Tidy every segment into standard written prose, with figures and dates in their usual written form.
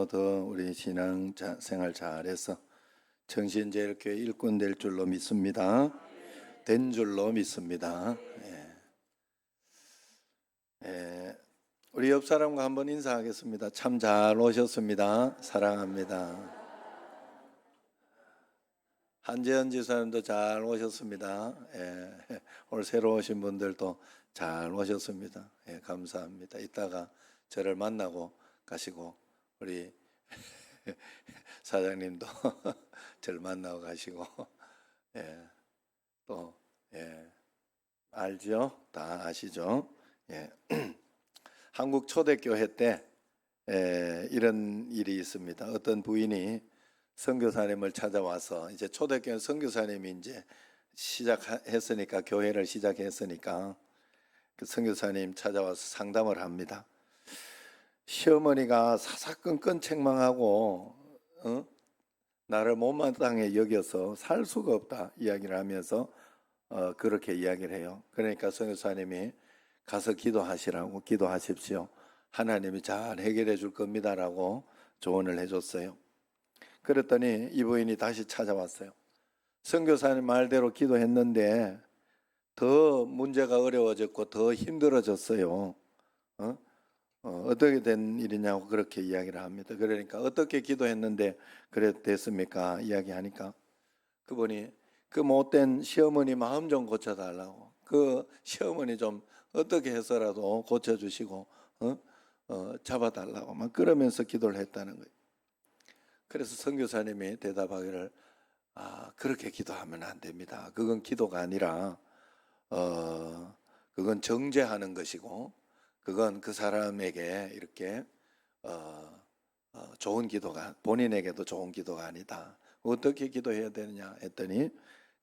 앞으로도 더 우리 신앙 생활 잘해서 정신제일교회 일꾼 될 줄로 믿습니다. 된 줄로 믿습니다. 우리 옆 사람과 한번 인사하겠습니다. 참 잘 오셨습니다. 사랑합니다. 한재현 지사님도 잘 오셨습니다. 오늘 새로 오신 분들도 잘 오셨습니다. 감사합니다. 이따가 저를 만나고 가시고 우리 사장님도 저를 만나고 가시고 또 알죠? 다 아시죠? 한국 초대교회 때 이런 일이 있습니다. 어떤 부인이 선교사님을 찾아와서 이제 초대교회 선교사님이 이제 시작했으니까 교회를 시작했으니까 그 선교사님 찾아와서 상담을 합니다. 시어머니가 사사건건 책망하고 나를 못마땅해 여겨서 살 수가 없다 이야기를 하면서 그렇게 이야기를 해요. 그러니까 선교사님이 가서 기도하시라고 기도하십시오. 하나님이 잘 해결해 줄 겁니다라고 조언을 해줬어요. 그랬더니 이 부인이 다시 찾아왔어요. 선교사님 말대로 기도했는데 더 문제가 어려워졌고 더 힘들어졌어요. 어떻게 된 일이냐고 그렇게 이야기를 합니다. 그러니까 어떻게 기도했는데 그래 됐습니까? 이야기하니까 그분이 그 못된 시어머니 마음 좀 고쳐달라고, 그 시어머니 좀 어떻게 해서라도 고쳐주시고 잡아달라고 막 그러면서 기도를 했다는 거예요. 그래서 선교사님이 대답하기를 그렇게 기도하면 안 됩니다. 그건 기도가 아니라 그건 정죄하는 것이고 그건 그 사람에게 이렇게 좋은 기도가, 본인에게도 좋은 기도가 아니다. 어떻게 기도해야 되느냐 했더니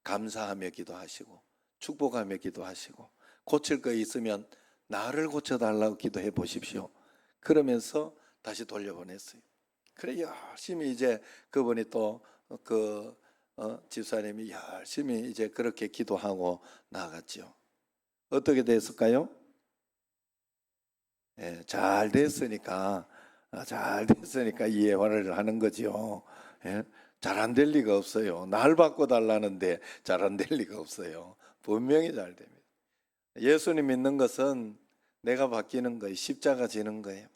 감사하며 기도하시고 축복하며 기도하시고 고칠 거 있으면 나를 고쳐달라고 기도해 보십시오. 그러면서 다시 돌려보냈어요. 그래 열심히 이제 그분이 또 집사님이 열심히 이제 그렇게 기도하고 나아갔죠. 어떻게 됐을까요? 잘 됐으니까 이해화를 하는 거죠. 잘 안 될 리가 없어요. 날 바꿔달라는데 잘 안 될 리가 없어요. 분명히 잘 됩니다. 예수님 믿는 것은 내가 바뀌는 거예요. 십자가 지는 거예요.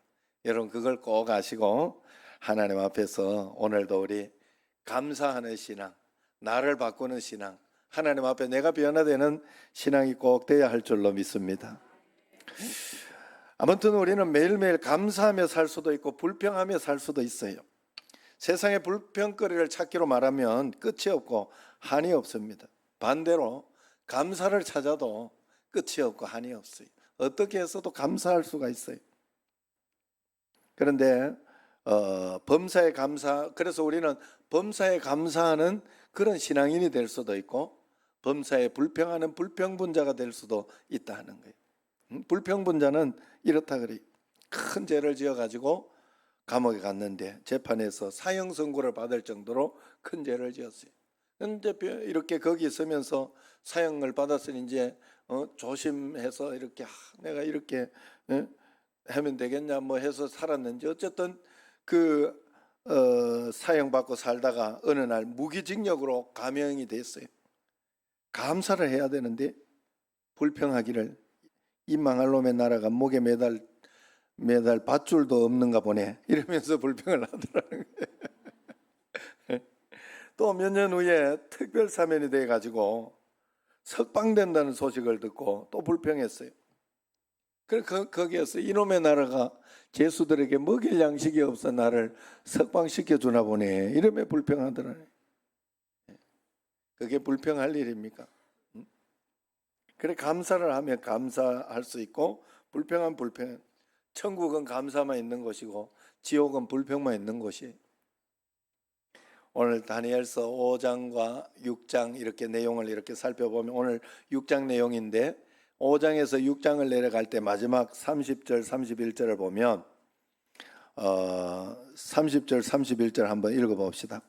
여러분 그걸 꼭 아시고 하나님 앞에서 오늘도 우리 감사하는 신앙, 나를 바꾸는 신앙, 하나님 앞에 내가 변화되는 신앙이 꼭 돼야 할 줄로 믿습니다. 아무튼 우리는 매일매일 감사하며 살 수도 있고 불평하며 살 수도 있어요. 세상의 불평거리를 찾기로 말하면 끝이 없고 한이 없습니다. 반대로 감사를 찾아도 끝이 없고 한이 없어요. 어떻게 해서도 감사할 수가 있어요. 그런데 범사에 감사, 그래서 우리는 범사에 감사하는 그런 신앙인이 될 수도 있고 범사에 불평하는 불평분자가 될 수도 있다 하는 거예요. 불평분자는 이렇다 그래요. 큰 죄를 지어가지고 감옥에 갔는데 재판에서 사형 선고를 받을 정도로 큰 죄를 지었어요. 그런데 이렇게 거기 있으면서 사형을 받았으니 이제 조심해서 이렇게 내가 이렇게 하면 되겠냐 뭐 해서 살았는지 어쨌든 그 사형 받고 살다가 어느 날 무기징역으로 감형이 됐어요. 감사를 해야 되는데 불평하기를 이 망할 놈의 나라가 목에 매달 밧줄도 없는가 보네 이러면서 불평을 하더라는 거예요. 또 몇 년 후에 특별 사면이 돼 가지고 석방된다는 소식을 듣고 또 불평했어요. 그래서 거기에서 이놈의 나라가 죄수들에게 먹일 양식이 없어 나를 석방시켜 주나 보네 이러면 불평하더라고요. 그게 불평할 일입니까? 그래 감사를 하면 감사할 수 있고 불평은 불평. 천국은 감사만 있는 곳이고 지옥은 불평만 있는 곳이에요. 오늘 다니엘서 5장과 6장 이렇게 내용을 이렇게 살펴보면 오늘 6장 내용인데 5장에서 6장을 내려갈 때 마지막 30절 31절을 보면 30절 31절 한번 읽어봅시다.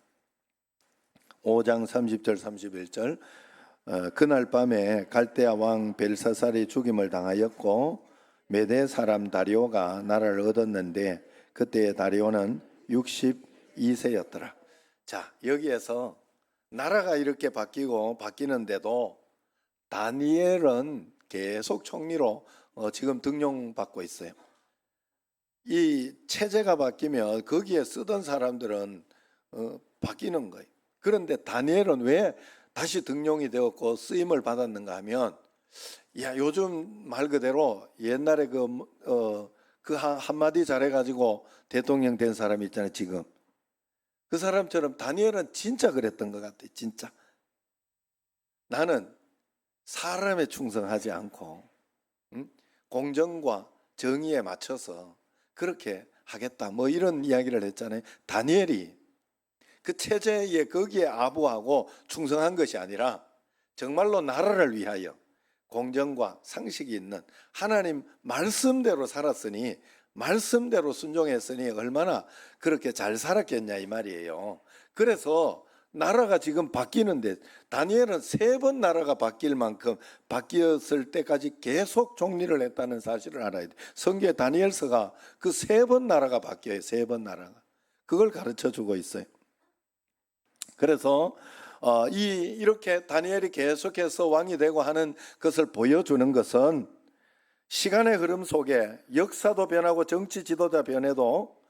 5장 30절 31절 그날 밤에 갈대아 왕 벨사살이 죽임을 당하였고 메대 사람 다리오가 나라를 얻었는데 그때 다리오는 62세였더라. 자, 여기에서 나라가 이렇게 바뀌는데도 다니엘은 계속 총리로 지금 등용받고 있어요. 이 체제가 바뀌면 거기에 쓰던 사람들은 바뀌는 거예요. 그런데 다니엘은 왜 다시 등용이 되었고 쓰임을 받았는가 하면, 야, 요즘 말 그대로 옛날에 그 한마디 잘해가지고 대통령 된 사람이 있잖아요. 지금 그 사람처럼 다니엘은 진짜 그랬던 것 같아요. 진짜 나는 사람에 충성하지 않고 공정과 정의에 맞춰서 그렇게 하겠다, 뭐 이런 이야기를 했잖아요. 다니엘이 그 체제에 거기에 아부하고 충성한 것이 아니라 정말로 나라를 위하여 공정과 상식이 있는 하나님 말씀대로 살았으니, 말씀대로 순종했으니 얼마나 그렇게 잘 살았겠냐 이 말이에요. 그래서 나라가 지금 바뀌는데 다니엘은 3번 나라가 바뀔 만큼 바뀌었을 때까지 계속 총리를 했다는 사실을 알아야 돼. 성경에 다니엘서가 그 3번 나라가 바뀌어요. 3번 나라가. 그걸 가르쳐 주고 있어요. 그래서 이렇게 다니엘이 계속해서 왕이 되고 하는 것을 보여주는 것은 시간의 흐름 속에 역사도 변하고 정치 지도자 변해도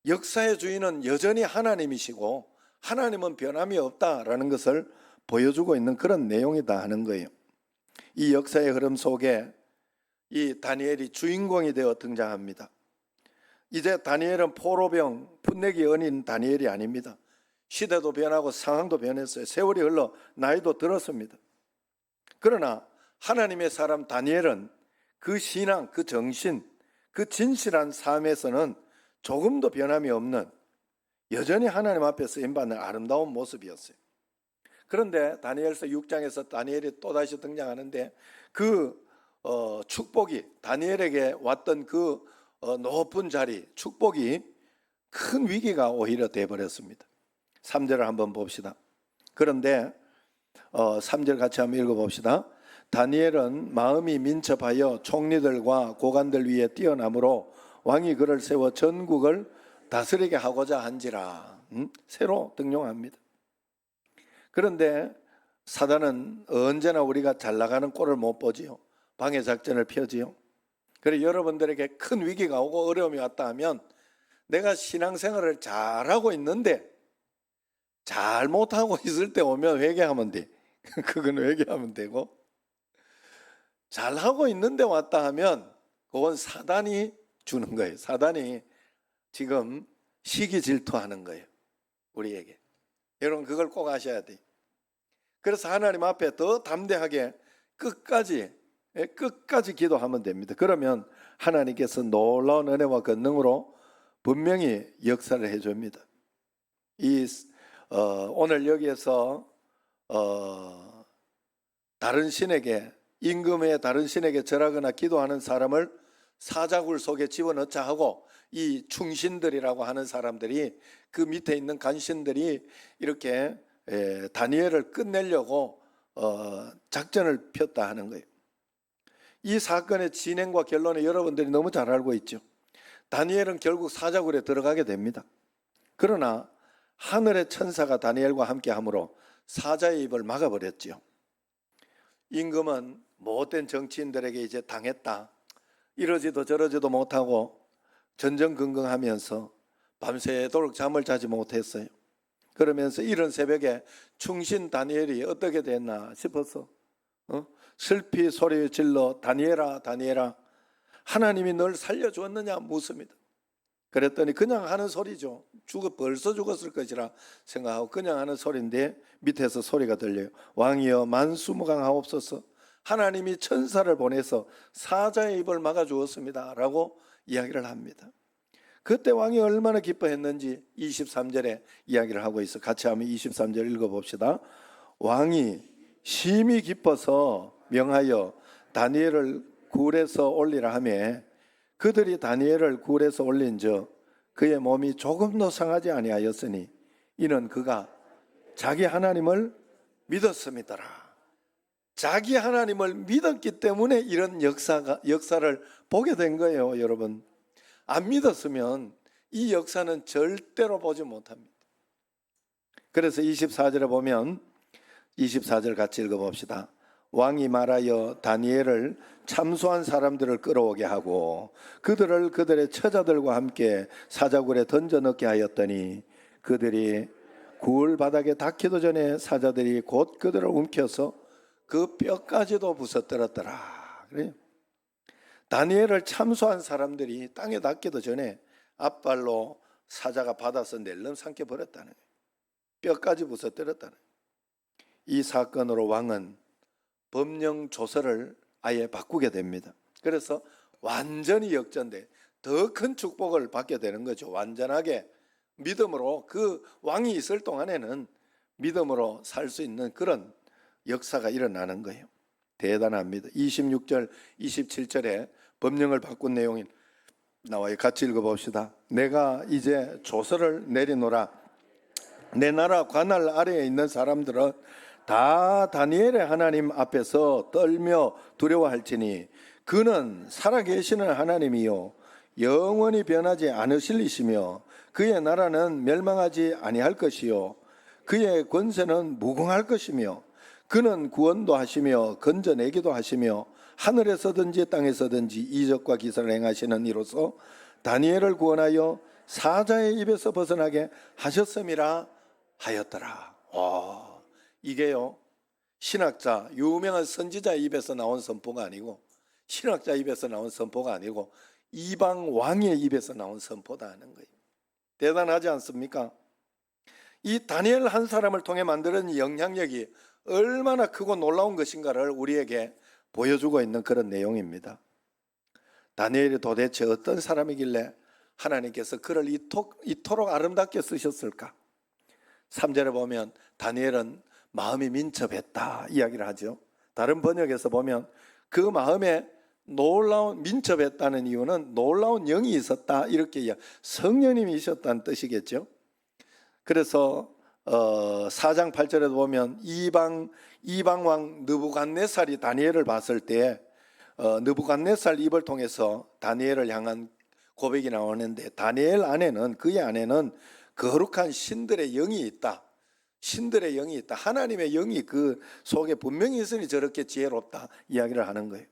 역사의 주인은 여전히 하나님이시고 하나님은 변함이 없다라는 것을 보여주고 있는 그런 내용이다 하는 거예요. 이 역사의 흐름 속에 이 다니엘이 주인공이 되어 등장합니다. 이제 다니엘은 포로병, 풋내기 어린 다니엘이 아닙니다. 시대도 변하고 상황도 변했어요. 세월이 흘러 나이도 들었습니다. 그러나 하나님의 사람 다니엘은 그 신앙, 그 정신, 그 진실한 삶에서는 조금도 변함이 없는 여전히 하나님 앞에 쓰임받는 아름다운 모습이었어요. 그런데 다니엘서 6장에서 다니엘이 또다시 등장하는데 그 축복이, 다니엘에게 왔던 그 높은 자리, 축복이 큰 위기가 오히려 되어버렸습니다. 3절을 한번 봅시다. 그런데 3절 같이 한번 읽어봅시다. 다니엘은 마음이 민첩하여 총리들과 고관들 위에 뛰어나므로 왕이 그를 세워 전국을 다스리게 하고자 한지라. 새로 등용합니다. 그런데 사단은 언제나 우리가 잘 나가는 꼴을 못 보지요. 방해 작전을 펴지요. 그래서 여러분들에게 큰 위기가 오고 어려움이 왔다 하면 내가 신앙생활을 잘하고 있는데 잘못하고 있을 때 오면 회개하면 돼. 그건 회개하면 되고, 잘하고 있는데 왔다 하면 그건 사단이 주는 거예요. 사단이 지금 시기 질투하는 거예요. 우리에게. 여러분 그걸 꼭 아셔야 돼요. 그래서 하나님 앞에 더 담대하게 끝까지 기도하면 됩니다. 그러면 하나님께서 놀라운 은혜와 권능으로 분명히 역사를 해줍니다. 오늘 여기에서 다른 신에게, 임금의 다른 신에게 절하거나 기도하는 사람을 사자굴 속에 집어넣자 하고 이 충신들이라고 하는 사람들이, 그 밑에 있는 간신들이 이렇게 다니엘을 끝내려고 작전을 폈다 하는 거예요. 이 사건의 진행과 결론을 여러분들이 너무 잘 알고 있죠. 다니엘은 결국 사자굴에 들어가게 됩니다. 그러나 하늘의 천사가 다니엘과 함께 함으로 사자의 입을 막아버렸지요. 임금은 못된 정치인들에게 이제 당했다, 이러지도 저러지도 못하고 전전긍긍하면서 밤새도록 잠을 자지 못했어요. 그러면서 이른 새벽에 충신 다니엘이 어떻게 됐나 싶어서 슬피 소리 질러 다니엘아 다니엘아 하나님이 널 살려주었느냐 묻습니다. 그랬더니 그냥 하는 소리죠. 벌써 죽었을 것이라 생각하고 그냥 하는 소리인데 밑에서 소리가 들려요. 왕이여 만수무강하옵소서, 하나님이 천사를 보내서 사자의 입을 막아주었습니다 라고 이야기를 합니다. 그때 왕이 얼마나 기뻐했는지 23절에 이야기를 하고 있어. 같이 한번 23절 읽어봅시다. 왕이 심히 기뻐서 명하여 다니엘을 굴에서 올리라 하며 그들이 다니엘을 굴에서 올린즉 그의 몸이 조금도 상하지 아니하였으니 이는 그가 자기 하나님을 믿었음이더라. 자기 하나님을 믿었기 때문에 이런 역사를 보게 된 거예요. 여러분, 안 믿었으면 이 역사는 절대로 보지 못합니다. 그래서 24절에 보면 24절 같이 읽어봅시다. 왕이 말하여 다니엘을 참소한 사람들을 끌어오게 하고 그들을 그들의 처자들과 함께 사자굴에 던져 넣게 하였더니 그들이 굴 바닥에 닿기도 전에 사자들이 곧 그들을 움켜서 그 뼈까지도 부서뜨렸더라. 그래요. 다니엘을 참소한 사람들이 땅에 닿기도 전에 앞발로 사자가 받아서 낼름삼켜 버렸다는 거예요. 뼈까지 부서뜨렸다는 거예요. 이 사건으로 왕은 법령 조서를 아예 바꾸게 됩니다. 그래서 완전히 역전돼 더 큰 축복을 받게 되는 거죠. 완전하게 믿음으로 그 왕이 있을 동안에는 믿음으로 살 수 있는 그런 역사가 일어나는 거예요. 대단합니다. 26절, 27절에 법령을 바꾼 내용이 나와요. 같이 읽어봅시다. 내가 이제 조서를 내리노라. 내 나라 관할 아래에 있는 사람들은 다 다니엘의 하나님 앞에서 떨며 두려워할지니 그는 살아계시는 하나님이요 영원히 변하지 않으실 이시며 그의 나라는 멸망하지 아니할 것이요 그의 권세는 무궁할 것이며 그는 구원도 하시며 건져내기도 하시며 하늘에서든지 땅에서든지 이적과 기사를 행하시는 이로서 다니엘을 구원하여 사자의 입에서 벗어나게 하셨음이라 하였더라. 이게요, 신학자, 유명한 선지자의 입에서 나온 선포가 아니고 신학자 입에서 나온 선포가 아니고 이방 왕의 입에서 나온 선포다 하는 거예요. 대단하지 않습니까? 이 다니엘 한 사람을 통해 만드는 영향력이 얼마나 크고 놀라운 것인가를 우리에게 보여주고 있는 그런 내용입니다. 다니엘이 도대체 어떤 사람이길래 하나님께서 그를 이토록 아름답게 쓰셨을까? 3절에 보면 다니엘은 마음이 민첩했다 이야기를 하죠. 다른 번역에서 보면 그 마음에 놀라운 민첩했다는 이유는 놀라운 영이 있었다 이렇게 성령님이셨다는 뜻이겠죠. 그래서 4장 8절에도 보면 이방 왕 느부갓네살이 다니엘을 봤을 때 느부갓네살 입을 통해서 다니엘을 향한 고백이 나오는데 다니엘 안에는 그의 안에는 거룩한 신들의 영이 있다. 신들의 영이 있다. 하나님의 영이 그 속에 분명히 있으니 저렇게 지혜롭다 이야기를 하는 거예요.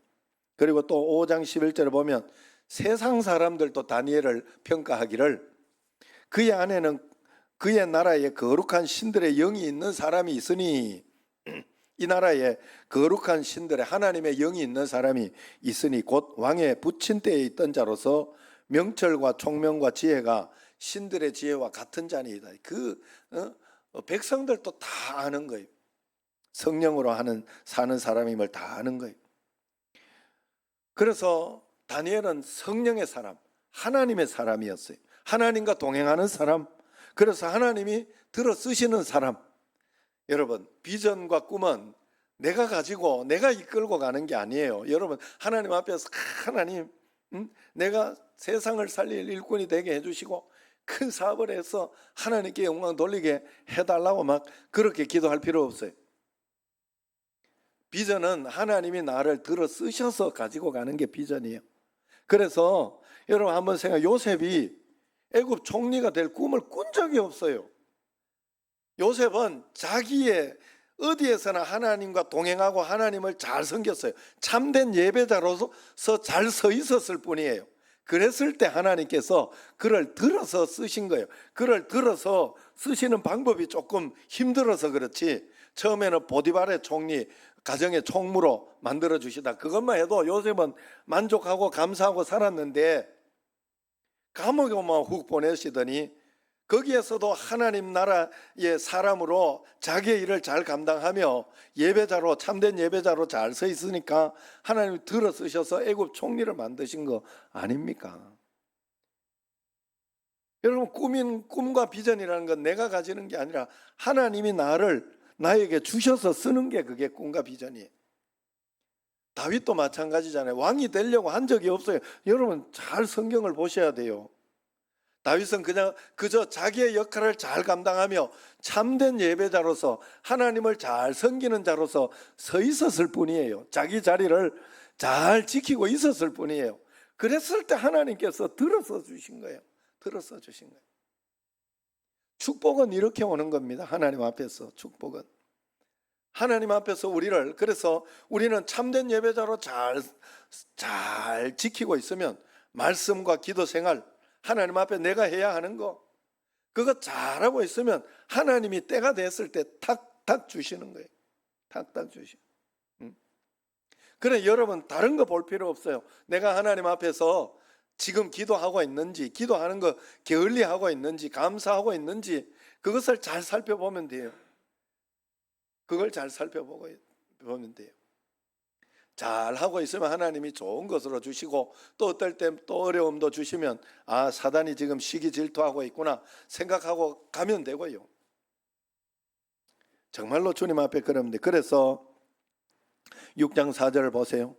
그리고 또 5장 11절에 보면 세상 사람들도 다니엘을 평가하기를 그의 안에는 그의 나라에 거룩한 신들의 영이 있는 사람이 있으니 이 나라에 거룩한 신들의 하나님의 영이 있는 사람이 있으니 곧 왕의 부친 때에 있던 자로서 명철과 총명과 지혜가 신들의 지혜와 같은 자니이다. 백성들도 다 아는 거예요. 성령으로 사는 사람임을 다 아는 거예요. 그래서 다니엘은 성령의 사람, 하나님의 사람이었어요. 하나님과 동행하는 사람, 그래서 하나님이 들어 쓰시는 사람. 여러분, 비전과 꿈은 내가 가지고 내가 이끌고 가는 게 아니에요. 여러분, 하나님 앞에서 하나님, 내가 세상을 살릴 일꾼이 되게 해주시고 큰 사업을 해서 하나님께 영광 돌리게 해달라고 막 그렇게 기도할 필요 없어요. 비전은 하나님이 나를 들어 쓰셔서 가지고 가는 게 비전이에요. 그래서 여러분 한번 생각해. 요셉이 애굽 총리가 될 꿈을 꾼 적이 없어요. 요셉은 자기의 어디에서나 하나님과 동행하고 하나님을 잘 섬겼어요. 참된 예배자로서 잘 서 있었을 뿐이에요. 그랬을 때 하나님께서 그를 들어서 쓰신 거예요. 그를 들어서 쓰시는 방법이 조금 힘들어서 그렇지 처음에는 보디발의 총리, 가정의 총무로 만들어 주시다. 그것만 해도 요셉은 만족하고 감사하고 살았는데 감옥에만 훅 보내시더니 거기에서도 하나님 나라의 사람으로 자기의 일을 잘 감당하며 예배자로 참된 예배자로 잘 서 있으니까 하나님이 들어 쓰셔서 애굽 총리를 만드신 거 아닙니까? 여러분 꿈과 비전이라는 건 내가 가지는 게 아니라 하나님이 나에게 주셔서 쓰는 게 그게 꿈과 비전이에요. 다윗도 마찬가지잖아요. 왕이 되려고 한 적이 없어요. 여러분 잘 성경을 보셔야 돼요. 다윗은 그저 자기의 역할을 잘 감당하며 참된 예배자로서 하나님을 잘 섬기는 자로서 서 있었을 뿐이에요. 자기 자리를 잘 지키고 있었을 뿐이에요. 그랬을 때 하나님께서 들어서 주신 거예요. 들어서 주신 거예요. 축복은 이렇게 오는 겁니다. 하나님 앞에서 축복은. 하나님 앞에서 우리를, 그래서 우리는 참된 예배자로 잘 지키고 있으면 말씀과 기도 생활, 하나님 앞에 내가 해야 하는 거, 그거 잘하고 있으면 하나님이 때가 됐을 때 탁탁 주시는 거예요. 탁탁 주시는. 그래, 여러분 다른 거 볼 필요 없어요. 내가 하나님 앞에서 지금 기도하고 있는지, 기도하는 거 게을리하고 있는지, 감사하고 있는지, 그것을 잘 살펴보면 돼요. 그걸 잘 살펴보면 돼요. 잘 하고 있으면 하나님이 좋은 것으로 주시고, 또 어떨 때 또 어려움도 주시면 아, 사단이 지금 시기 질투하고 있구나 생각하고 가면 되고요. 정말로 주님 앞에 그러면 돼. 그래서 6장 4절을 보세요.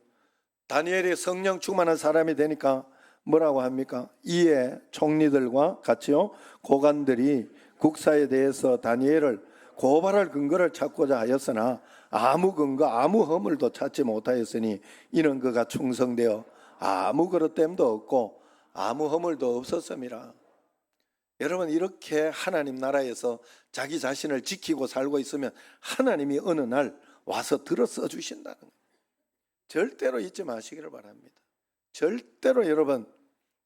다니엘이 성령 충만한 사람이 되니까 뭐라고 합니까? 이에 총리들과 같이요 고관들이 국사에 대해서 다니엘을 고발할 근거를 찾고자 하였으나 아무 근거 아무 허물도 찾지 못하였으니 이는 그가 충성되어 아무 그릇됨도 없고 아무 허물도 없었음이라. 여러분, 이렇게 하나님 나라에서 자기 자신을 지키고 살고 있으면 하나님이 어느 날 와서 들어서 주신다는 거예요. 절대로 잊지 마시기를 바랍니다. 절대로 여러분,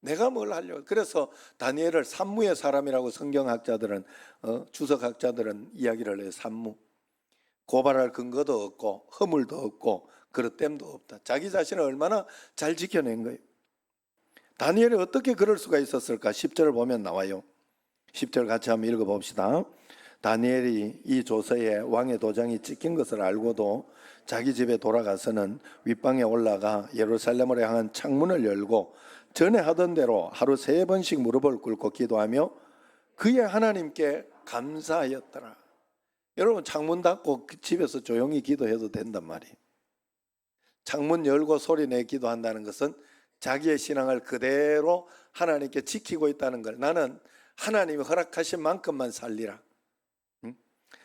내가 뭘 하려고. 그래서 다니엘을 산무의 사람이라고 성경학자들은 주석학자들은 이야기를 해요. 산무. 고발할 근거도 없고 허물도 없고 그릇됨도 없다. 자기 자신을 얼마나 잘 지켜낸 거예요. 다니엘이 어떻게 그럴 수가 있었을까? 10절을 보면 나와요. 10절 같이 한번 읽어봅시다. 다니엘이 이 조서에 왕의 도장이 찍힌 것을 알고도 자기 집에 돌아가서는 윗방에 올라가 예루살렘으로 향한 창문을 열고 전에 하던 대로 하루 3번씩 무릎을 꿇고 기도하며 그의 하나님께 감사하였더라. 여러분, 창문 닫고 집에서 조용히 기도해도 된단 말이에요. 창문 열고 소리내 기도한다는 것은 자기의 신앙을 그대로 하나님께 지키고 있다는 걸, 나는 하나님이 허락하신 만큼만 살리라.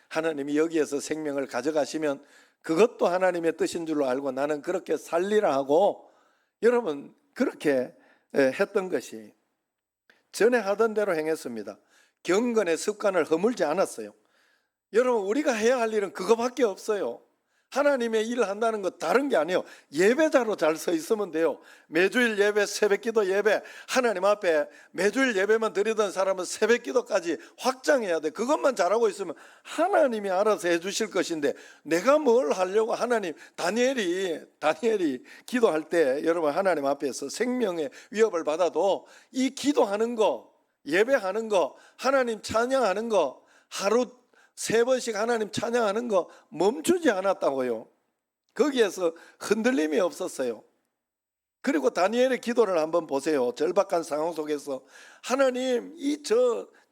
하나님이 여기에서 생명을 가져가시면 그것도 하나님의 뜻인 줄로 알고 나는 그렇게 살리라 하고, 여러분 그렇게 했던 것이 전에 하던 대로 행했습니다. 경건의 습관을 허물지 않았어요. 여러분, 우리가 해야 할 일은 그거밖에 없어요. 하나님의 일을 한다는 거 다른 게 아니에요. 예배자로 잘 서 있으면 돼요. 매주일 예배, 새벽기도 예배, 하나님 앞에 매주일 예배만 드리던 사람은 새벽기도까지 확장해야 돼. 그것만 잘하고 있으면 하나님이 알아서 해주실 것인데 내가 뭘 하려고. 하나님, 다니엘이 기도할 때 여러분 하나님 앞에서 생명의 위협을 받아도 이 기도하는 거, 예배하는 거, 하나님 찬양하는 거, 하루 3번씩 하나님 찬양하는 거 멈추지 않았다고요. 거기에서 흔들림이 없었어요. 그리고 다니엘의 기도를 한번 보세요. 절박한 상황 속에서 하나님, 이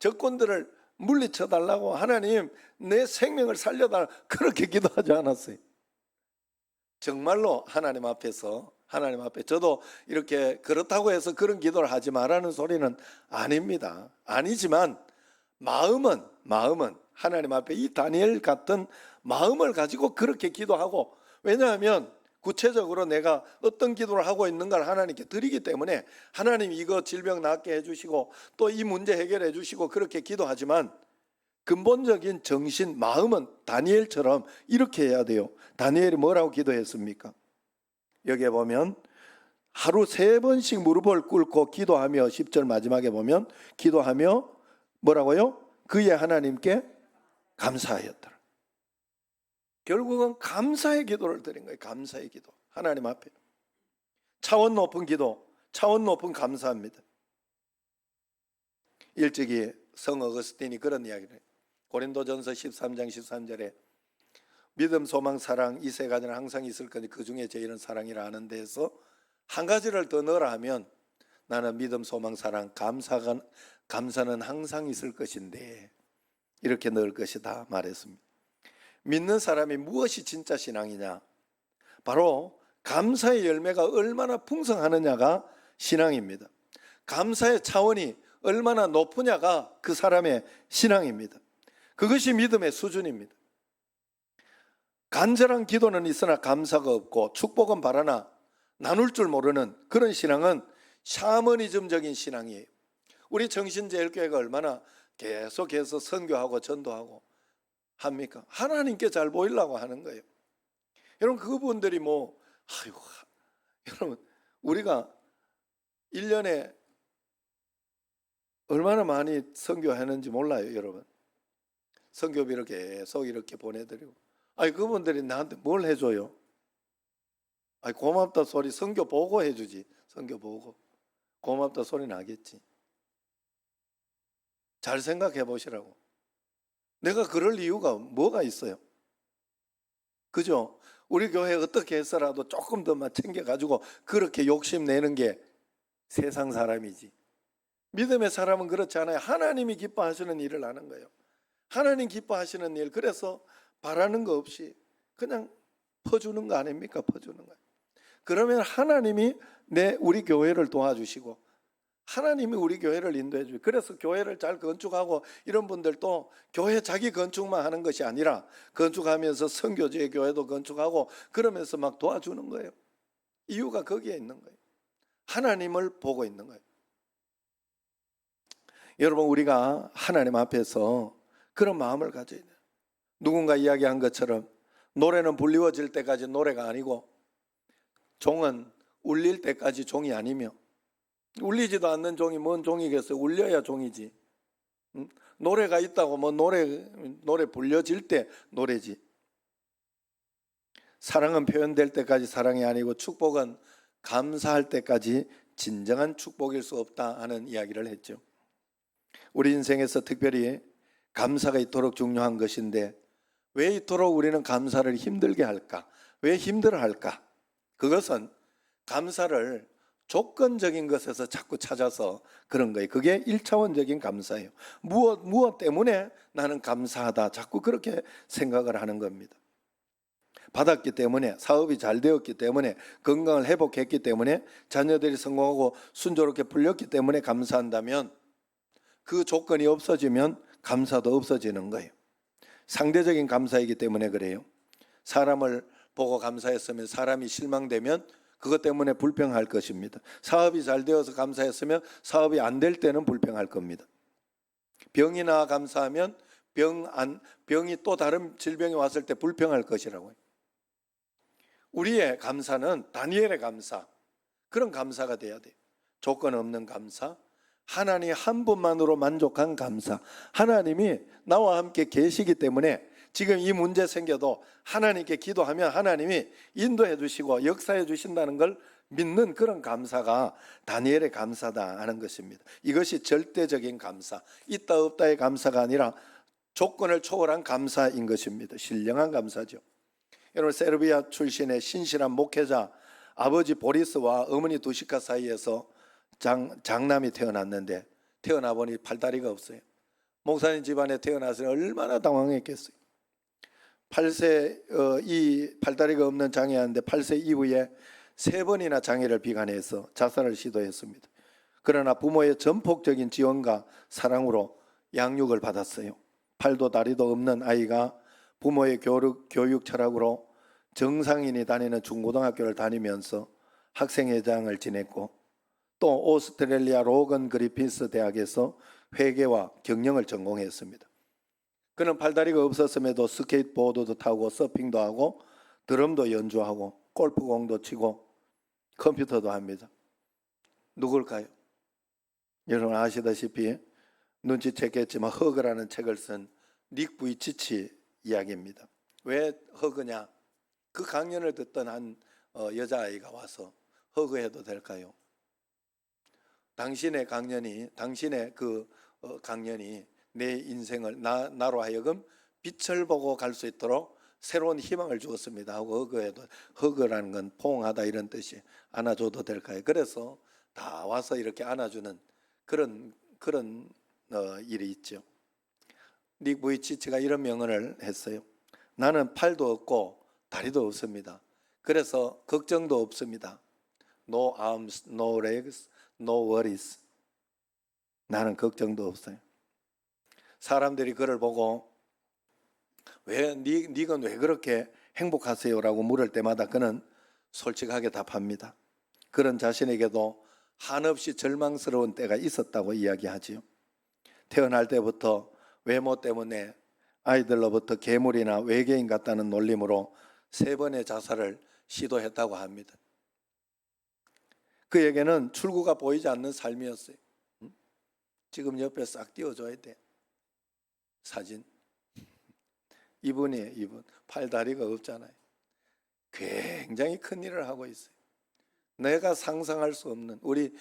적군들을 물리쳐 달라고, 하나님 내 생명을 살려달라고 그렇게 기도하지 않았어요. 정말로 하나님 앞에서, 하나님 앞에 저도 이렇게 그렇다고 해서 그런 기도를 하지 말라는 소리는 아닙니다. 아니지만 마음은 하나님 앞에 이 다니엘 같은 마음을 가지고 그렇게 기도하고, 왜냐하면 구체적으로 내가 어떤 기도를 하고 있는가를 하나님께 드리기 때문에 하나님 이거 질병 낫게 해주시고 또 이 문제 해결해 주시고 그렇게 기도하지만 근본적인 정신, 마음은 다니엘처럼 이렇게 해야 돼요. 다니엘이 뭐라고 기도했습니까? 여기에 보면 하루 3번씩 무릎을 꿇고 기도하며, 10절 마지막에 보면 기도하며 뭐라고요? 그의 하나님께 감사하였더라. 결국은 감사의 기도를 드린 거예요. 감사의 기도. 하나님 앞에 차원 높은 기도, 차원 높은 감사합니다. 일찍이 성 어거스틴이 그런 이야기를 해요. 고린도전서 13장 13절에 믿음, 소망, 사랑 이 3가지는 항상 있을 건데 그 중에 제일은 사랑이라 하는 데에서 한 가지를 더 넣으라 하면 나는 믿음, 소망, 사랑, 감사는 항상 있을 것인데 이렇게 넣을 것이다 말했습니다. 믿는 사람이 무엇이 진짜 신앙이냐? 바로 감사의 열매가 얼마나 풍성하느냐가 신앙입니다. 감사의 차원이 얼마나 높으냐가 그 사람의 신앙입니다. 그것이 믿음의 수준입니다. 간절한 기도는 있으나 감사가 없고 축복은 바라나 나눌 줄 모르는 그런 신앙은 샤머니즘적인 신앙이에요. 우리 정신제일교회가 얼마나 계속해서 선교하고 전도하고 합니까? 하나님께 잘 보이려고 하는 거예요. 여러분 그분들이 아이고 여러분 우리가 1년에 얼마나 많이 선교하는지 몰라요, 여러분. 선교비를 계속 이렇게 보내드리고. 그분들이 나한테 뭘 해줘요? 고맙다 소리 선교 보고 해주지. 선교 보고. 고맙다 소리 나겠지. 잘 생각해 보시라고. 내가 그럴 이유가 뭐가 있어요? 그죠? 우리 교회 어떻게 해서라도 조금 더만 챙겨가지고 그렇게 욕심내는 게 세상 사람이지. 믿음의 사람은 그렇지 않아요. 하나님이 기뻐하시는 일을 하는 거예요. 하나님 기뻐하시는 일. 그래서 바라는 거 없이 그냥 퍼주는 거 아닙니까? 퍼주는 거예요. 그러면 하나님이 우리 교회를 도와주시고 하나님이 우리 교회를 인도해 주고, 그래서 교회를 잘 건축하고 이런 분들도 교회 자기 건축만 하는 것이 아니라 건축하면서 선교지의 교회도 건축하고 그러면서 막 도와주는 거예요. 이유가 거기에 있는 거예요. 하나님을 보고 있는 거예요. 여러분 우리가 하나님 앞에서 그런 마음을 가져야 돼요. 누군가 이야기한 것처럼 노래는 불리워질 때까지 노래가 아니고 종은 울릴 때까지 종이 아니며, 울리지도 않는 종이 뭔 종이겠어요? 울려야 종이지. 노래가 있다고 노래 불려질 때 노래지. 사랑은 표현될 때까지 사랑이 아니고 축복은 감사할 때까지 진정한 축복일 수 없다 하는 이야기를 했죠. 우리 인생에서 특별히 감사가 이토록 중요한 것인데 왜 이토록 우리는 감사를 힘들게 할까? 왜 힘들어 할까? 그것은 감사를 조건적인 것에서 자꾸 찾아서 그런 거예요. 그게 1차원적인 감사예요. 무엇 때문에 나는 감사하다. 자꾸 그렇게 생각을 하는 겁니다. 받았기 때문에, 사업이 잘 되었기 때문에, 건강을 회복했기 때문에, 자녀들이 성공하고 순조롭게 풀렸기 때문에 감사한다면 그 조건이 없어지면 감사도 없어지는 거예요. 상대적인 감사이기 때문에 그래요. 사람을 보고 감사했으면 사람이 실망되면 그것 때문에 불평할 것입니다. 사업이 잘 되어서 감사했으면 사업이 안 될 때는 불평할 겁니다. 병이 나 감사하면 병이 또 다른 질병이 왔을 때 불평할 것이라고요. 우리의 감사는 다니엘의 감사, 그런 감사가 돼야 돼요. 조건 없는 감사, 하나님 한 분만으로 만족한 감사. 하나님이 나와 함께 계시기 때문에 지금 이 문제 생겨도 하나님께 기도하면 하나님이 인도해 주시고 역사해 주신다는 걸 믿는 그런 감사가 다니엘의 감사다 하는 것입니다. 이것이 절대적인 감사, 있다 없다의 감사가 아니라 조건을 초월한 감사인 것입니다. 신령한 감사죠. 여러분 세르비아 출신의 신실한 목회자 아버지 보리스와 어머니 두시카 사이에서 장남이 태어났는데 태어나 보니 팔다리가 없어요. 목사님 집안에 태어나서 얼마나 당황했겠어요. 8세 이 팔다리가 없는 장애였는데 8세 이후에 3번이나 장애를 비관해서 자살을 시도했습니다. 그러나 부모의 전폭적인 지원과 사랑으로 양육을 받았어요. 팔도 다리도 없는 아이가 부모의 교육 철학으로 정상인이 다니는 중고등학교를 다니면서 학생회장을 지냈고 또 오스트레일리아 로건 그리피스 대학에서 회계와 경영을 전공했습니다. 그는 팔다리가 없었음에도 스케이트보드도 타고 서핑도 하고 드럼도 연주하고 골프공도 치고 컴퓨터도 합니다. 누굴까요? 여러분 아시다시피 눈치챘겠지만 허그라는 책을 쓴 닉 부이치치 이야기입니다. 왜 허그냐? 그 강연을 듣던 한 여자아이가 와서 허그해도 될까요? 당신의 그 강연이 내 인생을 나로 하여금 빛을 보고 갈 수 있도록 새로운 희망을 주었습니다 하고 허그라는 건 포옹하다 이런 뜻이 안아줘도 될까요? 그래서 다 와서 이렇게 안아주는 그런 일이 있죠. 닉 부이치치가 이런 명언을 했어요. 나는 팔도 없고 다리도 없습니다. 그래서 걱정도 없습니다. No arms, no legs, no worries. 나는 걱정도 없어요. 사람들이 그를 보고 니건 왜 그렇게 행복하세요? 라고 물을 때마다 그는 솔직하게 답합니다. 그런 자신에게도 한없이 절망스러운 때가 있었다고 이야기하지요. 태어날 때부터 외모 때문에 아이들로부터 괴물이나 외계인 같다는 놀림으로 3번의 자살을 시도했다고 합니다. 그에게는 출구가 보이지 않는 삶이었어요. 지금 옆에 싹 띄워줘야 돼. 사진. 이분이에요, 이분. 팔다리가 없잖아요. 굉장히 큰 일을 하고 있어요. 내가 상상할 수 없는, 우리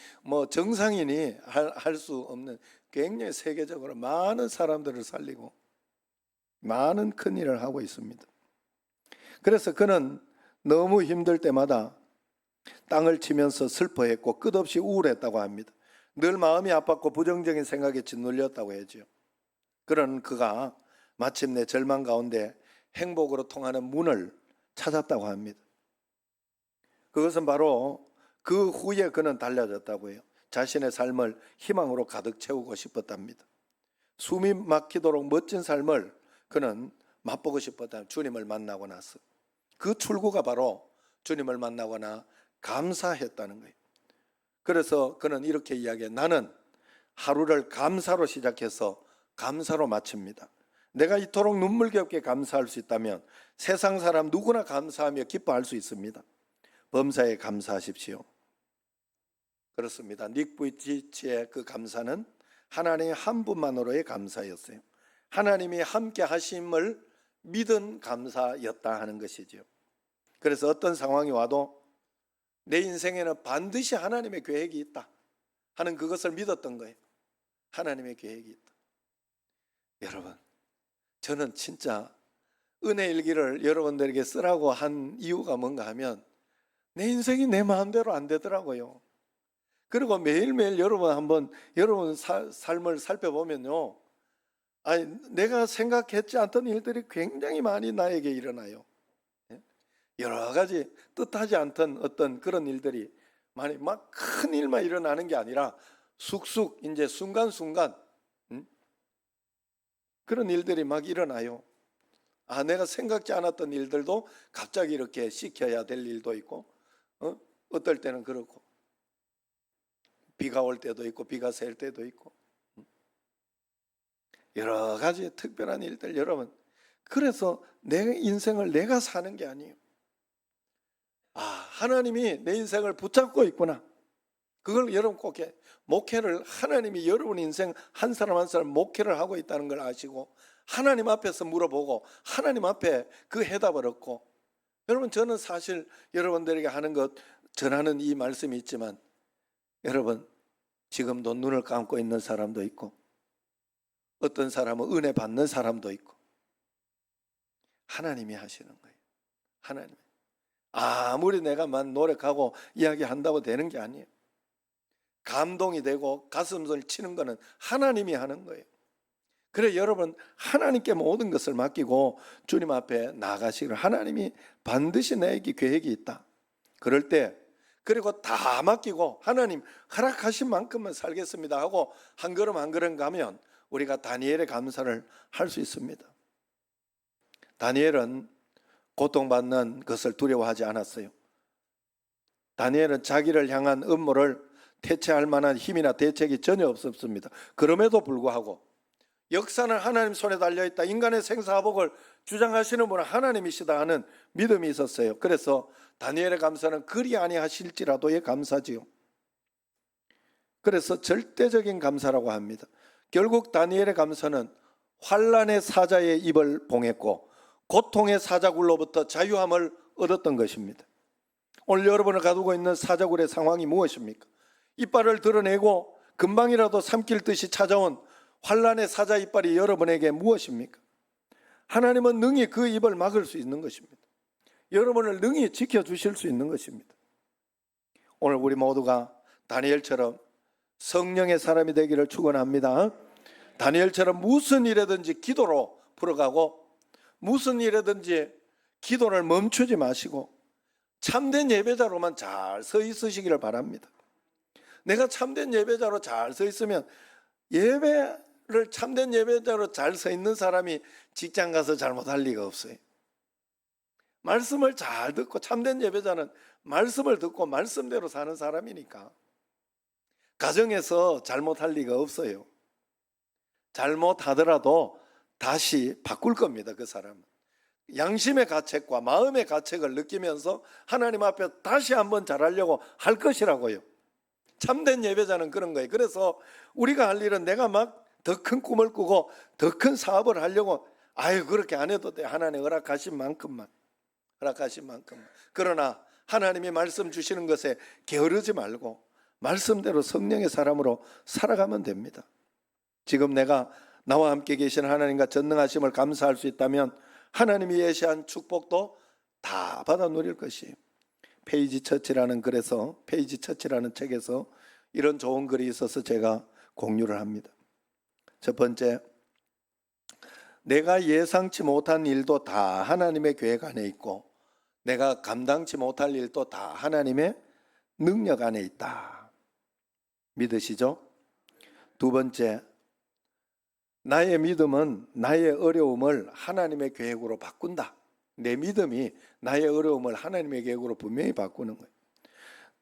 정상인이 할 수 없는 굉장히 세계적으로 많은 사람들을 살리고 많은 큰 일을 하고 있습니다. 그래서 그는 너무 힘들 때마다 땅을 치면서 슬퍼했고 끝없이 우울했다고 합니다. 늘 마음이 아팠고 부정적인 생각에 짓눌렸다고 하죠. 그런 그가 마침내 절망 가운데 행복으로 통하는 문을 찾았다고 합니다. 그것은 바로 그 후에 그는 달라졌다고 해요. 자신의 삶을 희망으로 가득 채우고 싶었답니다. 숨이 막히도록 멋진 삶을 그는 맛보고 싶었다. 주님을 만나고 나서 그 출구가 바로 주님을 만나거나 감사했다는 거예요. 그래서 그는 이렇게 이야기해요. 나는 하루를 감사로 시작해서 감사로 마칩니다. 내가 이토록 눈물겹게 감사할 수 있다면 세상 사람 누구나 감사하며 기뻐할 수 있습니다. 범사에 감사하십시오. 그렇습니다. 닉 부이치의 그 감사는 하나님 한 분만으로의 감사였어요. 하나님이 함께 하심을 믿은 감사였다 하는 것이죠. 그래서 어떤 상황이 와도 내 인생에는 반드시 하나님의 계획이 있다 하는 그것을 믿었던 거예요. 하나님의 계획이 있다. 여러분, 저는 진짜 은혜 일기를 여러분들에게 쓰라고 한 이유가 뭔가 하면 내 인생이 내 마음대로 안 되더라고요. 그리고 매일매일 여러분 한번 여러분 삶을 살펴보면요, 내가 생각했지 않던 일들이 굉장히 많이 나에게 일어나요. 여러 가지 뜻하지 않던 어떤 그런 일들이 많이 막 큰 일만 일어나는 게 아니라 쑥쑥 이제 순간순간 그런 일들이 막 일어나요. 내가 생각지 않았던 일들도 갑자기 이렇게 시켜야 될 일도 있고, 어떨 때는 그렇고, 비가 올 때도 있고, 비가 셀 때도 있고, 여러 가지 특별한 일들, 여러분. 그래서 내 인생을 내가 사는 게 아니에요. 하나님이 내 인생을 붙잡고 있구나. 그걸 여러분 꼭 목회를 하나님이 여러분 인생 한 사람 한 사람 목회를 하고 있다는 걸 아시고 하나님 앞에서 물어보고 하나님 앞에 그 해답을 얻고, 여러분 저는 사실 여러분들에게 하는 것 전하는 이 말씀이 있지만 여러분 지금도 눈을 감고 있는 사람도 있고 어떤 사람은 은혜 받는 사람도 있고 하나님이 하시는 거예요. 하나님. 아무리 내가만 노력하고 이야기한다고 되는 게 아니에요. 감동이 되고 가슴을 치는 거는 하나님이 하는 거예요. 그래 여러분 하나님께 모든 것을 맡기고 주님 앞에 나가시기를, 하나님이 반드시 내게 계획이 있다. 그럴 때 그리고 다 맡기고 하나님 허락하신 만큼만 살겠습니다 하고 한 걸음 한 걸음 가면 우리가 다니엘의 감사를 할 수 있습니다. 다니엘은 고통받는 것을 두려워하지 않았어요. 다니엘은 자기를 향한 음모를 대체할 만한 힘이나 대책이 전혀 없었습니다. 그럼에도 불구하고 역사는 하나님 손에 달려있다, 인간의 생사화복을 주장하시는 분은 하나님이시다 하는 믿음이 있었어요. 그래서 다니엘의 감사는 그리 아니하실지라도의 감사지요. 그래서 절대적인 감사라고 합니다. 결국 다니엘의 감사는 환난의 사자의 입을 봉했고 고통의 사자굴로부터 자유함을 얻었던 것입니다. 오늘 여러분을 가두고 있는 사자굴의 상황이 무엇입니까? 이빨을 드러내고 금방이라도 삼킬 듯이 찾아온 환난의 사자 이빨이 여러분에게 무엇입니까? 하나님은 능히 그 입을 막을 수 있는 것입니다. 여러분을 능히 지켜주실 수 있는 것입니다. 오늘 우리 모두가 다니엘처럼 성령의 사람이 되기를 축원합니다. 다니엘처럼 무슨 일이든지 기도로 풀어가고 무슨 일이든지 기도를 멈추지 마시고 참된 예배자로만 잘 서 있으시기를 바랍니다. 내가 참된 예배자로 잘 서 있으면, 예배를 참된 예배자로 잘 서 있는 사람이 직장 가서 잘못할 리가 없어요. 말씀을 잘 듣고, 참된 예배자는 말씀을 듣고 말씀대로 사는 사람이니까 가정에서 잘못할 리가 없어요. 잘못하더라도 다시 바꿀 겁니다. 그 사람은 양심의 가책과 마음의 가책을 느끼면서 하나님 앞에 다시 한번 잘하려고 할 것이라고요. 참된 예배자는 그런 거예요. 그래서 우리가 할 일은 내가 막 더 큰 꿈을 꾸고 더 큰 사업을 하려고 그렇게 안 해도 돼. 하나님 허락하신 만큼만. 그러나 하나님이 말씀 주시는 것에 게으르지 말고 말씀대로 성령의 사람으로 살아가면 됩니다. 지금 내가 나와 함께 계신 하나님과 전능하심을 감사할 수 있다면 하나님이 예시한 축복도 다 받아 누릴 것이에요. 페이지 처치라는 책에서 이런 좋은 글이 있어서 제가 공유를 합니다. 첫 번째, 내가 예상치 못한 일도 다 하나님의 계획 안에 있고 내가 감당치 못할 일도 다 하나님의 능력 안에 있다. 믿으시죠? 두 번째, 나의 믿음은 나의 어려움을 하나님의 계획으로 바꾼다. 내 믿음이 나의 어려움을 하나님의 계획으로 분명히 바꾸는 거예요.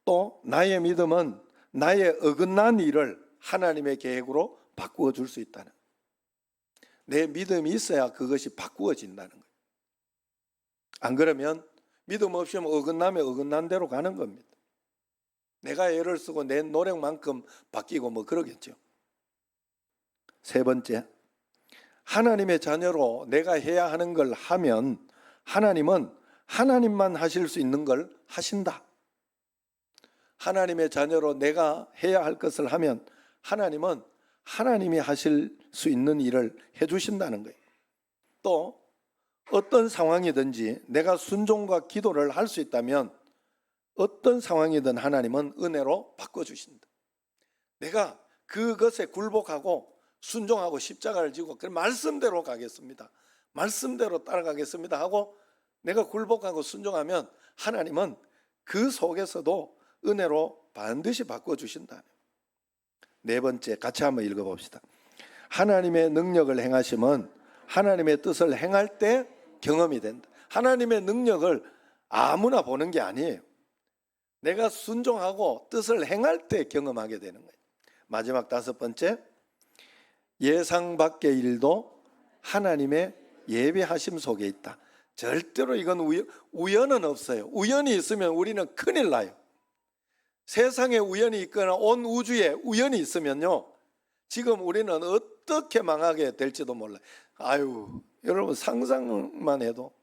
또 나의 믿음은 나의 어긋난 일을 하나님의 계획으로 바꾸어 줄 수 있다는 거예요. 내 믿음이 있어야 그것이 바꾸어진다는 거예요. 안 그러면 믿음 없이면 어긋나면 어긋난 대로 가는 겁니다. 내가 애를 쓰고 내 노력만큼 바뀌고 그러겠죠. 세 번째, 하나님의 자녀로 내가 해야 하는 걸 하면 하나님은 하나님만 하실 수 있는 걸 하신다. 하나님의 자녀로 내가 해야 할 것을 하면 하나님은 하나님이 하실 수 있는 일을 해주신다는 거예요. 또 어떤 상황이든지 내가 순종과 기도를 할 수 있다면 어떤 상황이든 하나님은 은혜로 바꿔주신다. 내가 그것에 굴복하고 순종하고 십자가를 지고 그 말씀대로 가겠습니다. 말씀대로 따라가겠습니다 하고 내가 굴복하고 순종하면 하나님은 그 속에서도 은혜로 반드시 바꿔주신다. 네 번째, 같이 한번 읽어봅시다. 하나님의 능력을 행하심은 하나님의 뜻을 행할 때 경험이 된다. 하나님의 능력을 아무나 보는 게 아니에요. 내가 순종하고 뜻을 행할 때 경험하게 되는 거예요. 마지막 다섯 번째, 예상 밖의 일도 하나님의 예비하심 속에 있다. 절대로 이건 우연은 없어요. 우연이 있으면 우리는 큰일 나요. 세상에 우연이 있거나 온 우주에 우연이 있으면요, 지금 우리는 어떻게 망하게 될지도 몰라요. 여러분 상상만 해도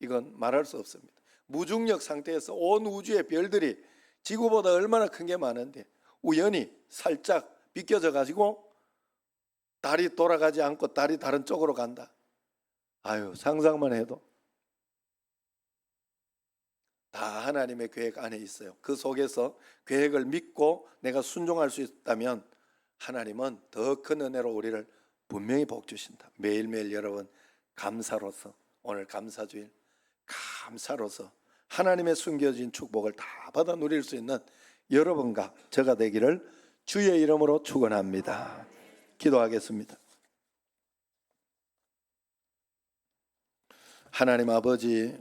이건 말할 수 없습니다. 무중력 상태에서 온 우주의 별들이 지구보다 얼마나 큰 게 많은데 우연히 살짝 비껴져 가지고 달이 돌아가지 않고 달이 다른 쪽으로 간다. 상상만 해도 다 하나님의 계획 안에 있어요. 그 속에서 계획을 믿고 내가 순종할 수 있다면 하나님은 더 큰 은혜로 우리를 분명히 복 주신다. 매일매일 여러분 감사로서, 오늘 감사주일 감사로서 하나님의 숨겨진 축복을 다 받아 누릴 수 있는 여러분과 저가 되기를 주의 이름으로 축원합니다. 기도하겠습니다. 하나님 아버지,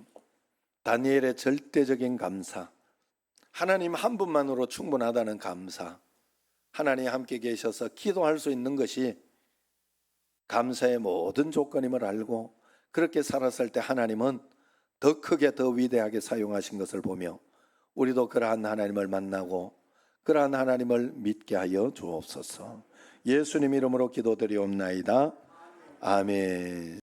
다니엘의 절대적인 감사, 하나님 한 분만으로 충분하다는 감사, 하나님 함께 계셔서 기도할 수 있는 것이 감사의 모든 조건임을 알고 그렇게 살았을 때 하나님은 더 크게 더 위대하게 사용하신 것을 보며 우리도 그러한 하나님을 만나고 그러한 하나님을 믿게 하여 주옵소서. 예수님 이름으로 기도드리옵나이다. 아멘.